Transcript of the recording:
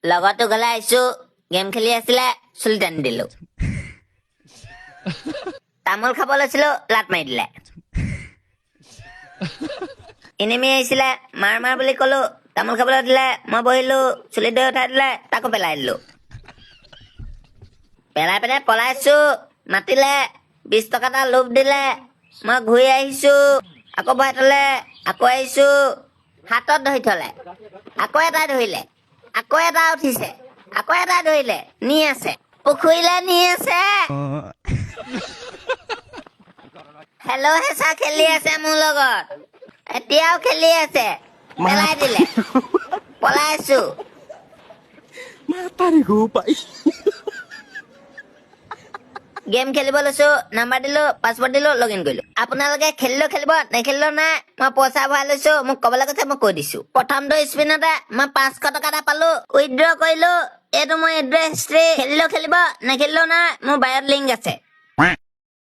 লগতো গলে আহিছো গেম খেলি আছিলে চুলি টানি দিলো তামোল খাব লৈছিলো লাট মাৰি দিলে এনিমি আহিছিলে মাৰ মাৰ বুলি কলো তামোল খাবলৈ দিলে মই বহিলো চুলি ধৰি উঠাই দিলে তাকো পেলাই দিলো পেলাই পেলাই পলাইছো মাতিলে 20 টকা এটা লোভ দিলে মই ঘূৰি আহিছো আকৌ ভৰাই থলে আকৌ আহিছো হাতত ধৰি থলে আকৌ এটা ধৰিলে আকৌ এটা উঠিছে আকৌ এটা ধৰিলে নি আছে পুখুৰীলে নি আছে হেল্ল' হেঁচা খেলি আছে মোৰ লগত এতিয়াও খেলি আছে পেলাই দিলে পলাইছো Matahari ko pa. গেম খেলিব লৈছো নাম্বাৰ দিলো পাছৱৰ্ড দিলো লগ ইন কৰিলো আপোনালোকে খেলিলেও খেলিব নেখেলিলেও নাই মই পইচা ভৰাই লৈছো মোক কবলৈ কৈছে মই কৈ দিছো প্ৰথমটো স্পিনতে মই 500 টকা এটা পালো উইথড্ৰ কৰিলো এইটো মোৰ এড্ৰেছ হিষ্ট্ৰী খেলিলেও খেলিব নেখেলিলেও নাই মোৰ বায়ত লিংক আছে